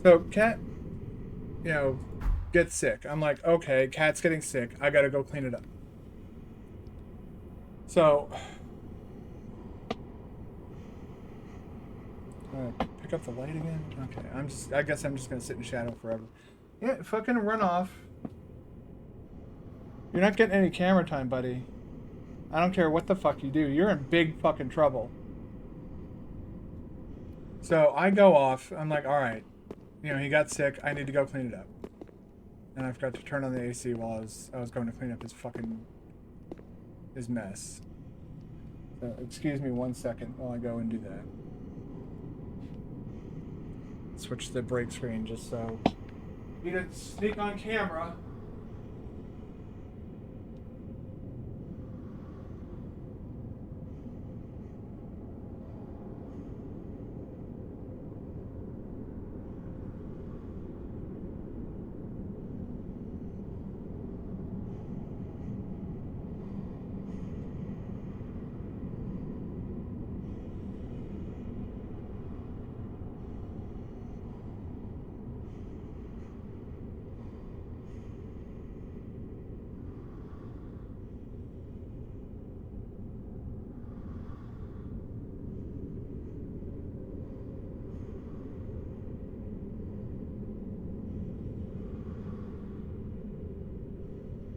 So cat, gets sick. I'm like, okay, cat's getting sick. I gotta go clean it up. So, pick up the light again. Okay, I guess I'm just gonna sit in shadow forever. Yeah, fucking run off. You're not getting any camera time, buddy. I don't care what the fuck you do. You're in big fucking trouble. So I go off. I'm like, all right. He got sick. I need to go clean it up. And I forgot to turn on the AC while I was going to clean up his mess. So excuse me 1 second while I go and do that. Switch the break screen just so you can sneak on camera.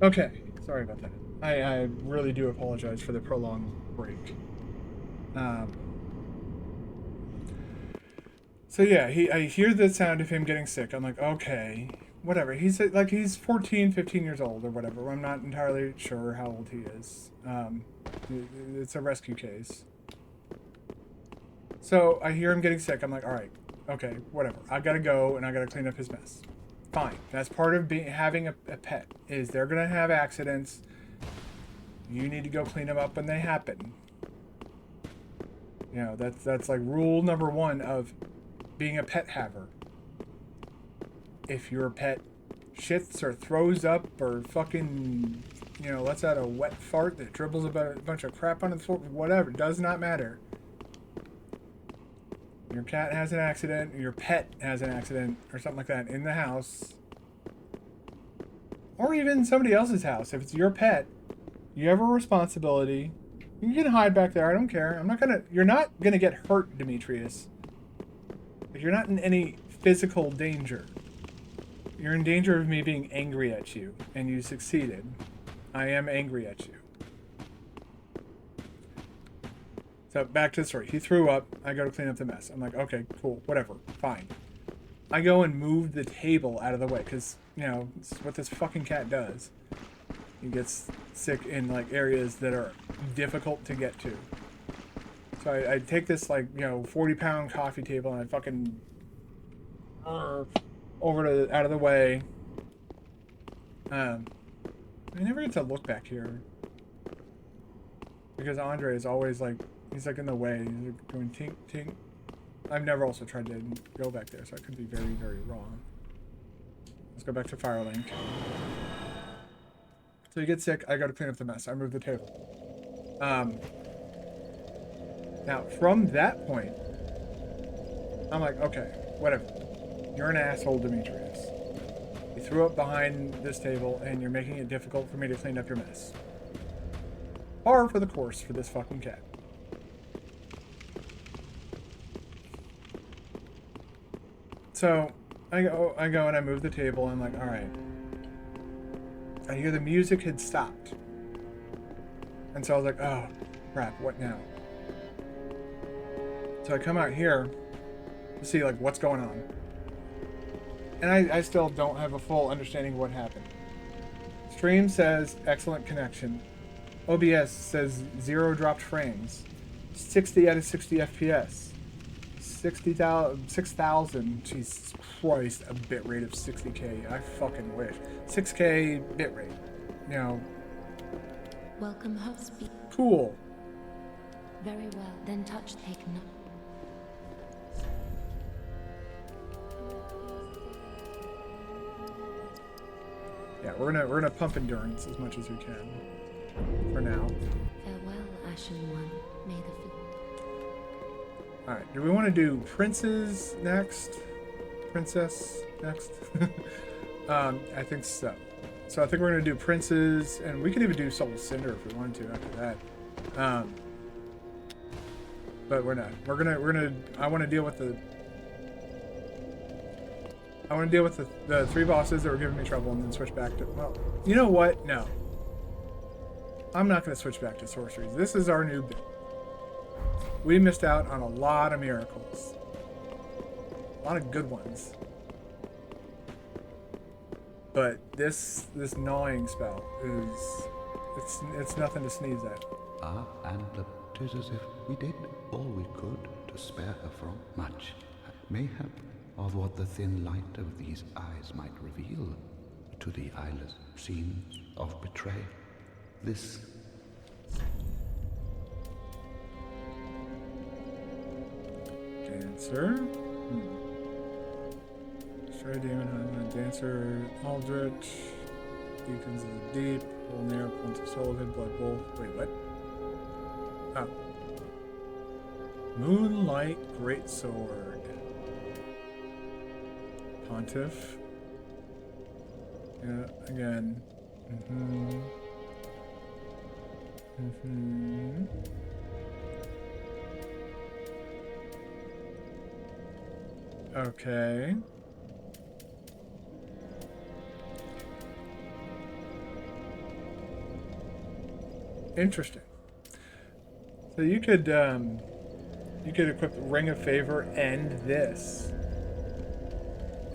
Okay, sorry about that. I really do apologize for the prolonged break. Um, so yeah, I hear the sound of him getting sick. I'm like, okay, whatever. He's 14, 15 years old or whatever. I'm not entirely sure how old he is. It's a rescue case. So I hear him getting sick. I'm like, all right, okay, whatever. I gotta go and I gotta clean up his mess. Fine. That's part of having a pet. Is they're gonna have accidents. You need to go clean them up when they happen. That's like rule number one of being a pet haver. If your pet shits or throws up or fucking, lets out a wet fart that dribbles about a bunch of crap on the floor, whatever, does not matter. Your cat has an accident, your pet has an accident, or something like that in the house, or even somebody else's house. If it's your pet, you have a responsibility. You can hide back there. I don't care. You're not gonna get hurt, Demetrius. You're not in any physical danger. You're in danger of me being angry at you, and you succeeded. I am angry at you. So back to the story. He threw up. I go to clean up the mess. I'm like, okay, cool, whatever, fine. I go and move the table out of the way because, it's what this fucking cat does. He gets sick in like areas that are difficult to get to. So I take this 40-pound coffee table and I fucking out of the way. I never get to look back here because Andre is always he's in the way. He's going tink tink. I've never also tried to go back there, so I could be very, very wrong. Let's go back to Firelink. So you get sick, I go to clean up the mess. I move the table. Now, from that point, I'm like, okay, whatever. You're an asshole, Demetrius. You threw up behind this table, and you're making it difficult for me to clean up your mess. Par for the course for this fucking cat. So I go and I move the table. And I'm like, all right. I hear the music had stopped, and so I was like, oh crap, what now? So I come out here to see what's going on, and I still don't have a full understanding of what happened. Stream says excellent connection. OBS says 0 dropped frames. 60 out of 60 FPS. 6,000, Jesus Christ, a bitrate of 60k. I fucking wish. 6k bitrate. Welcome, host speak. Cool. Very well, then touch taken up. Yeah, we're gonna pump endurance as much as we can. For now. Farewell, Ashen One. May the Alright, do we want to do princes next? princess next? I think so. So I think we're gonna do princes, and we could even do Soul Cinder if we wanted to after that. But we're not. We're gonna. I want to deal with the. I want to deal with the 3 bosses that were giving me trouble, and then switch back to. Well, you know what? No. I'm not gonna switch back to sorceries. This is our new build. We missed out on a lot of miracles. A lot of good ones. But this gnawing spell is it's nothing to sneeze at. Ah, and 'tis as if we did all we could to spare her from much, mayhap of what the thin light of these eyes might reveal to the eyeless scenes of betray. This Dancer. Stray Demon, Dancer, Aldrich, Deacons of the Deep, Volnir, Ponce of Soulhood, Blood Wolf. Wait, what? Oh. Moonlight Greatsword. Pontiff. Yeah, again. Okay. Interesting. So you could equip Ring of Favor and this,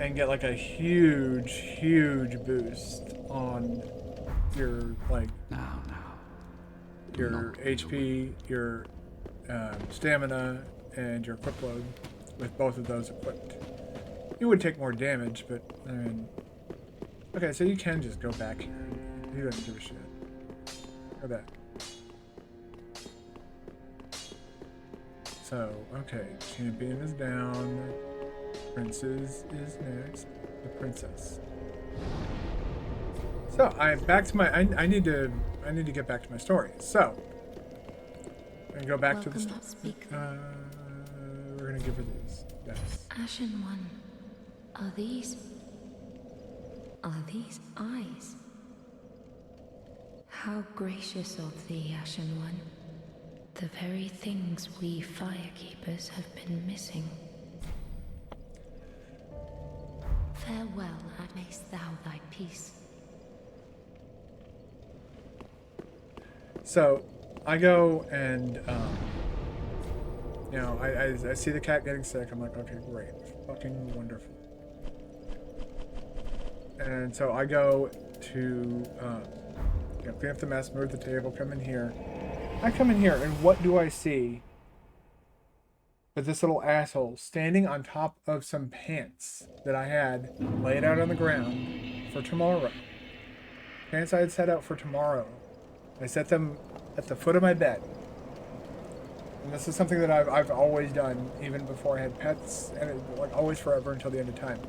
and get like a huge boost on your now. your HP, your stamina, and your equip load with both of those equipped. You would take more damage, but I mean, okay, so you can just go back here. You don't give a shit. Go back. So, okay, champion is down. Princess is next. The princess. So I'm back to my. I need to get back to my story. So I'm gonna go back to the. We're gonna give her these. Yes. Ashen One, are these eyes? How gracious of thee, Ashen One. The very things we Firekeepers have been missing. Farewell, and mayst thou thy peace. So I go and you know, I see the cat getting sick. I'm like, okay, great, fucking wonderful. And so I go to you know, clean up the mess, move the table, come in here. I come in here, and what do I see but this little asshole standing on top of some pants that I had laid out on the ground for tomorrow. Pants I had set out for tomorrow. I set them at the foot of my bed. And this is something that I've always done, even before I had pets, and it, like always forever until the end of time.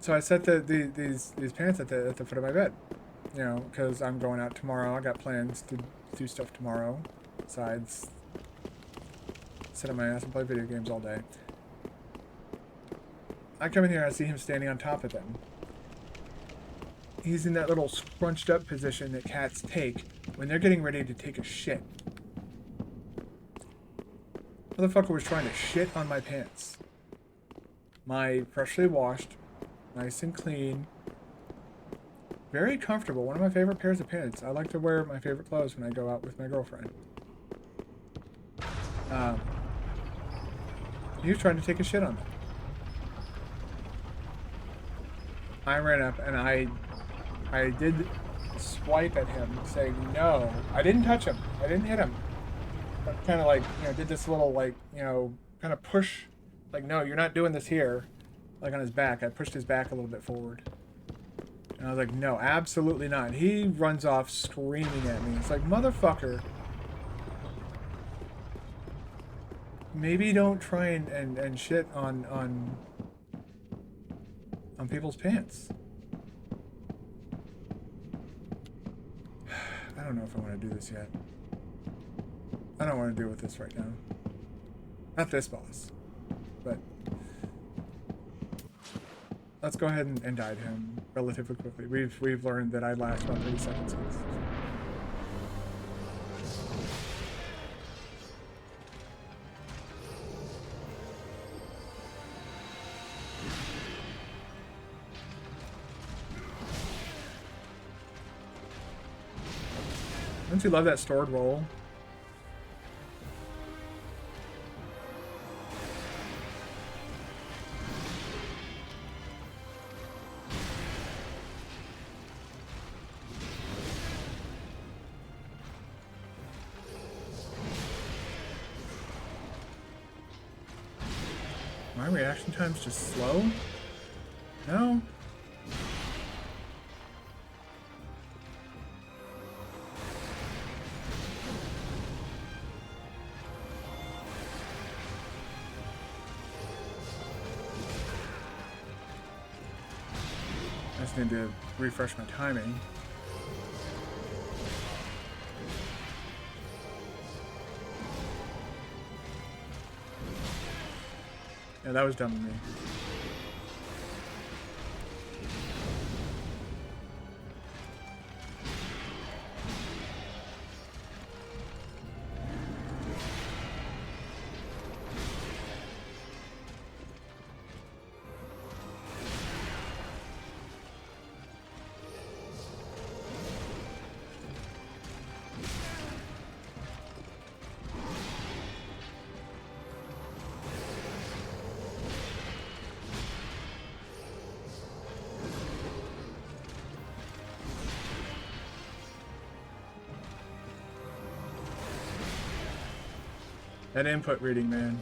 So I set these pants at the foot of my bed. You know, because I'm going out tomorrow. I got plans to do stuff tomorrow. Besides sit on my ass and play video games all day. I come in here and I see him standing on top of them. He's in that little scrunched up position that cats take when they're getting ready to take a shit. Motherfucker was trying to shit on my pants. My freshly washed, nice and clean. Very comfortable. One of my favorite pairs of pants. I like to wear my favorite clothes when I go out with my girlfriend. He was trying to take a shit on them. I ran up and I did swipe at him, saying no. I didn't touch him. I didn't hit him. But kind of like, you know, did this little like, you know, kind of push, like, no, you're not doing this here. Like on his back. I pushed his back a little bit forward. And I was like, no, absolutely not. He runs off screaming at me. It's like, motherfucker. Maybe don't try and shit on people's pants. I don't know if I want to do this yet. I don't want to deal with this right now. Not this boss, but let's go ahead and die to him relatively quickly. We've learned that I last about 30 seconds. Don't you love that stored roll? My reaction time's just slow? No? I just need to refresh my timing. Yeah, that was dumb of me. That input reading, man.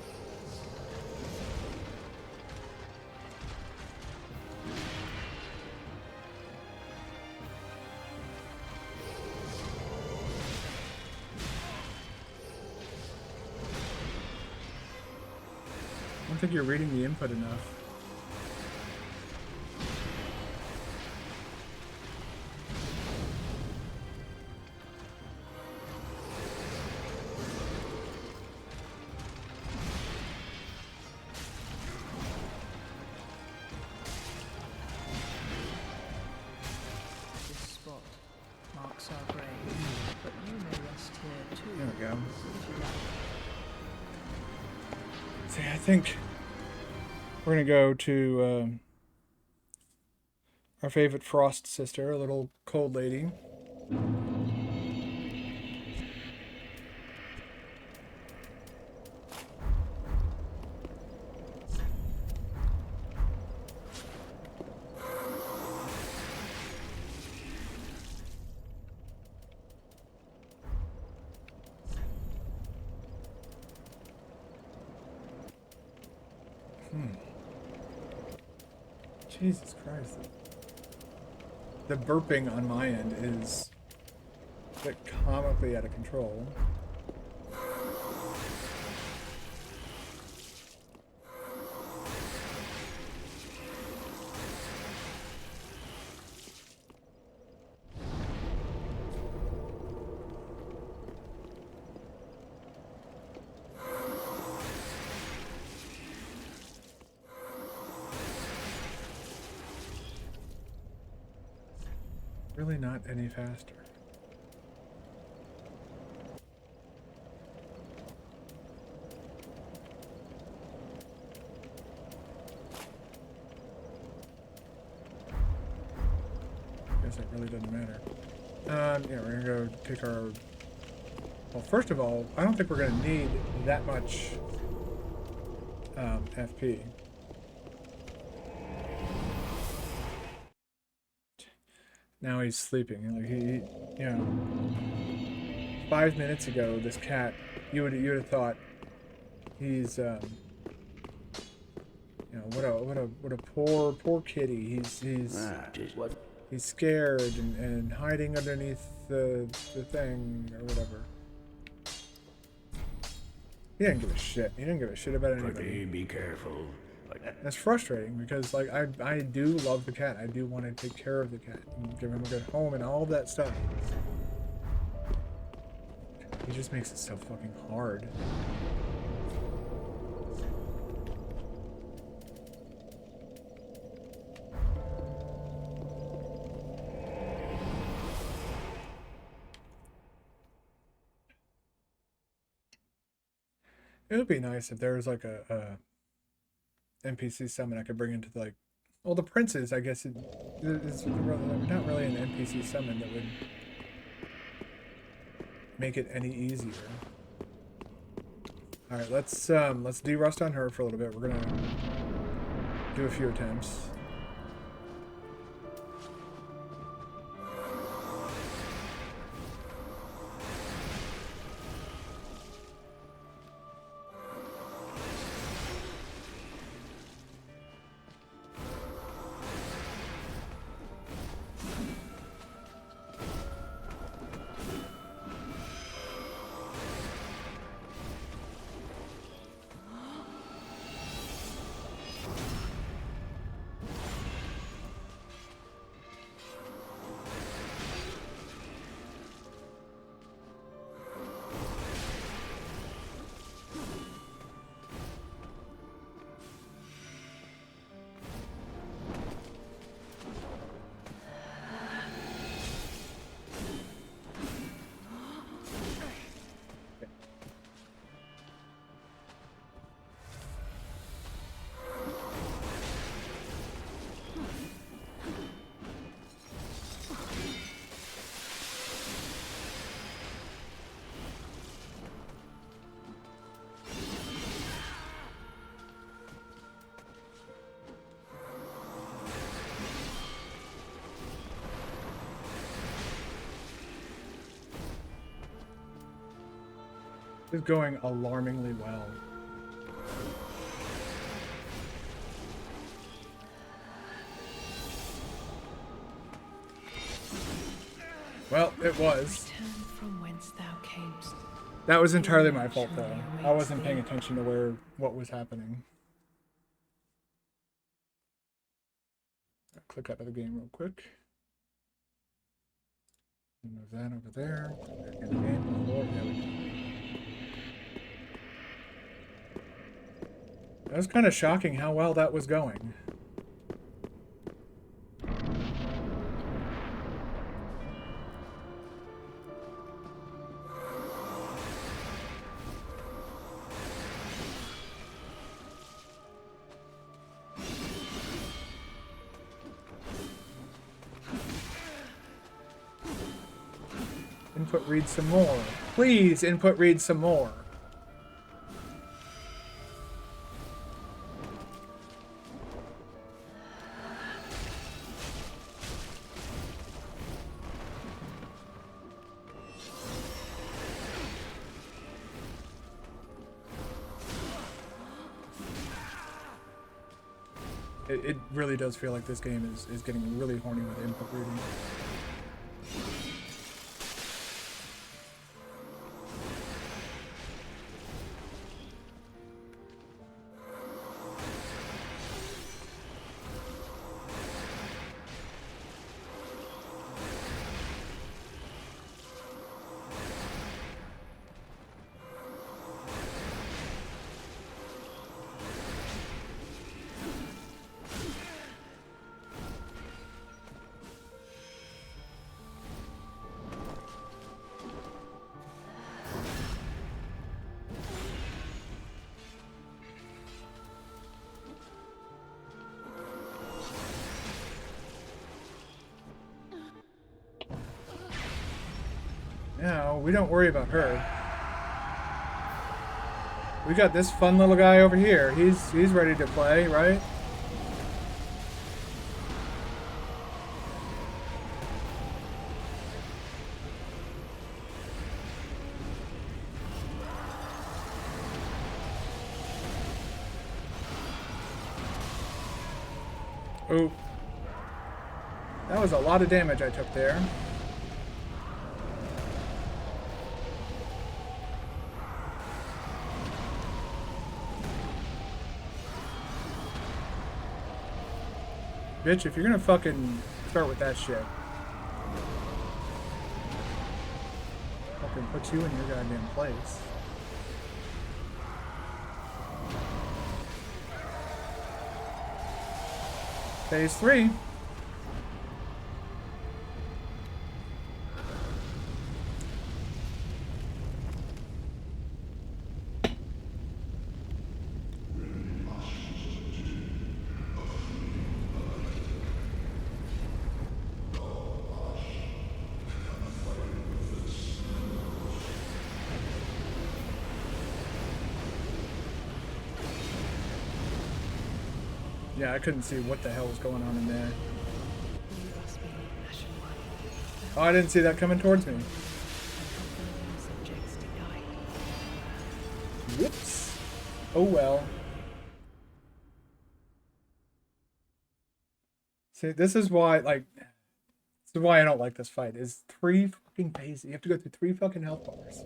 I don't think you're reading the input enough. I think we're gonna go to our favorite Frost sister, a little cold lady. Jesus Christ. The burping on my end is a bit comically out of control. Really not any faster. Guess it really doesn't matter. Yeah, we're gonna go take our... Well, first of all, I don't think we're gonna need that much FP. Now he's sleeping. Like he, you know, 5 minutes ago, this cat, you would have thought he's, you know, what a poor kitty. He's scared and hiding underneath the thing or whatever. He didn't give a shit. He didn't give a shit about anybody. Be careful. That's frustrating because, like, I do love the cat. I do want to take care of the cat and give him a good home and all of that stuff. He just makes it so fucking hard. It would be nice if there was like a NPC summon I could bring into like, well, the princes. I guess is not really an NPC summon that would make it any easier. All right, let's de-rust on her for a little bit. We're gonna do a few attempts. Is going alarmingly well. Well, it was. Return from whence thou camest. That was entirely my fault, though. I wasn't paying attention to what was happening. Click out of the game real quick. Move that over there. Back in the game. Oh, there we go. That was kind of shocking how well that was going. Input read some more. Please input read some more. It really does feel like this game is getting really horny with input reading. Now, we don't worry about her. We got this fun little guy over here. He's ready to play, right? Oh. That was a lot of damage I took there. Bitch, if you're gonna fucking start with that shit, fucking put you in your goddamn place. Phase 3. Yeah, I couldn't see what the hell was going on in there. Leave us be, Ashen One. Oh, I didn't see that coming towards me. And help the living subjects to guide. Whoops. Oh well. See, this is why, like, this is why I don't like this fight. Is 3 fucking phases. You have to go through 3 fucking health bars.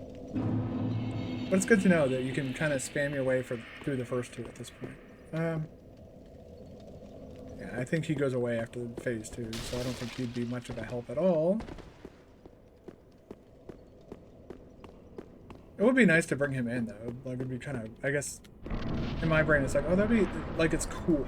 But it's good to know that you can kind of spam your way through the first 2 at this point. Yeah, I think he goes away after phase 2, so I don't think he'd be much of a help at all. It would be nice to bring him in, though. Like, it'd be kind of, I guess, in my brain, it's like, oh, that'd be, like, it's cool.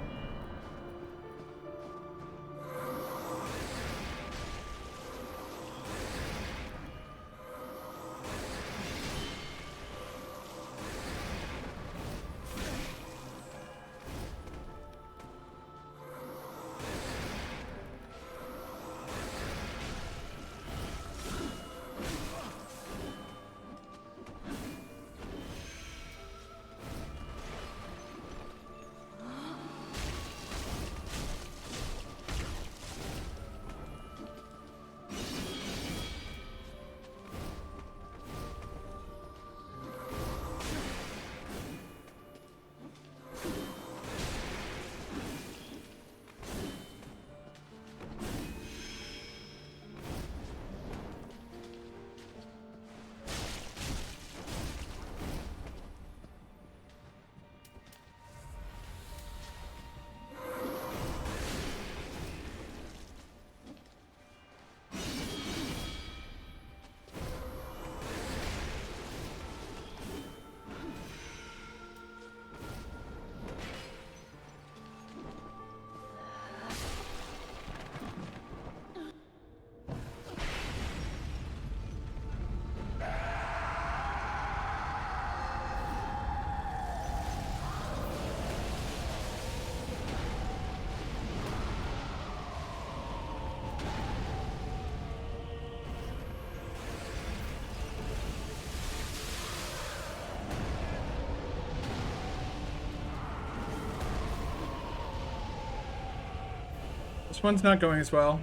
This one's not going as well.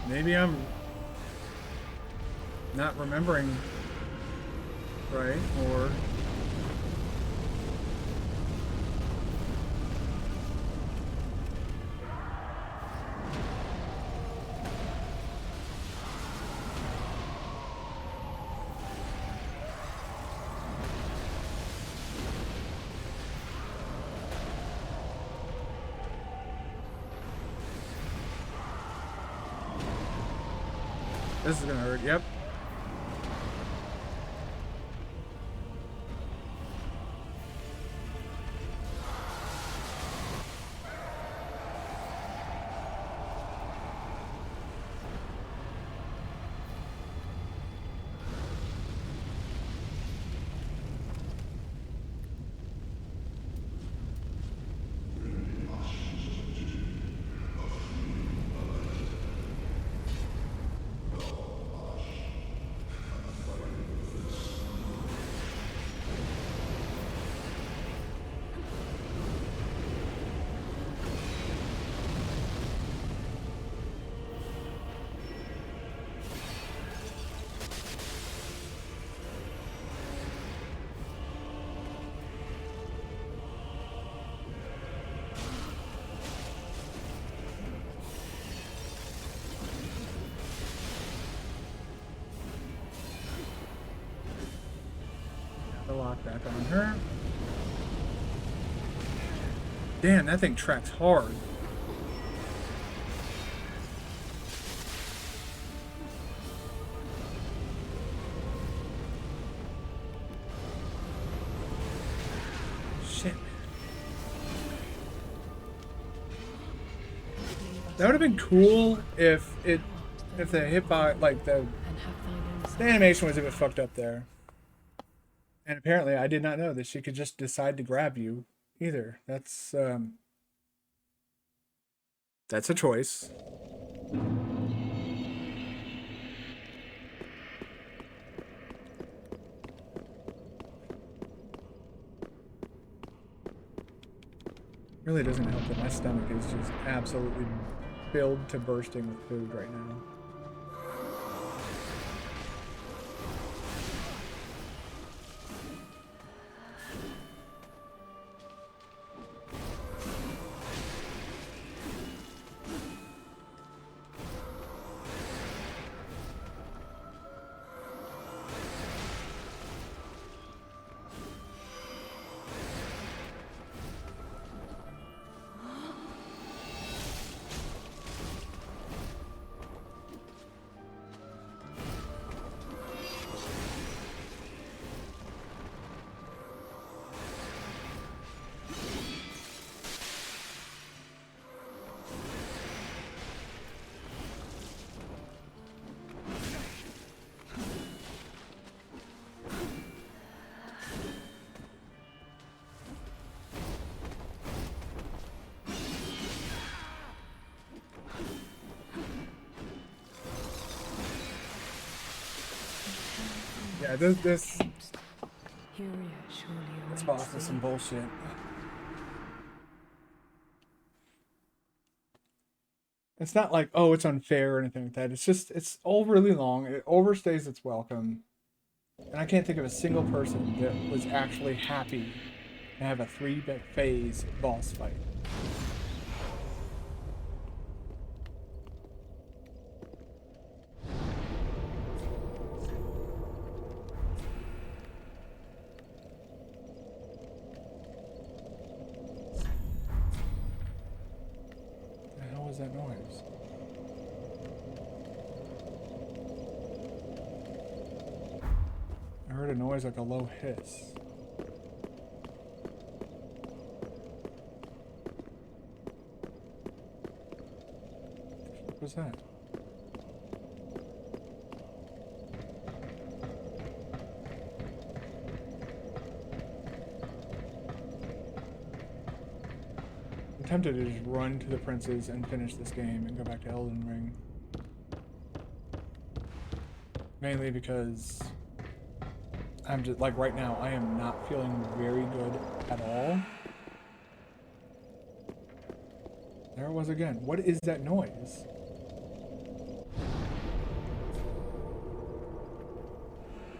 Maybe I'm not remembering right, or this is gonna hurt. Yep. The lock back on her. Damn, that thing tracks hard. Shit. That would have been cool if it if the hitbox, like the and have thine own The animation was a bit fucked up there. And apparently I did not know that she could just decide to grab you either. That's a choice. Really doesn't help that my stomach is just absolutely filled to bursting with food right now. Yeah, this boss is some bullshit. It's not like, oh, it's unfair or anything like that. It's just, it's all really long. It overstays its welcome. And I can't think of a single person that was actually happy to have a 3-phase boss fight. What the hell was that noise? I heard a noise like a low hiss. What was that? I'm tempted to just run to the princes and finish this game and go back to Elden Ring. Mainly because I'm just, like, right now, I am not feeling very good at all. There it was again. What is that noise?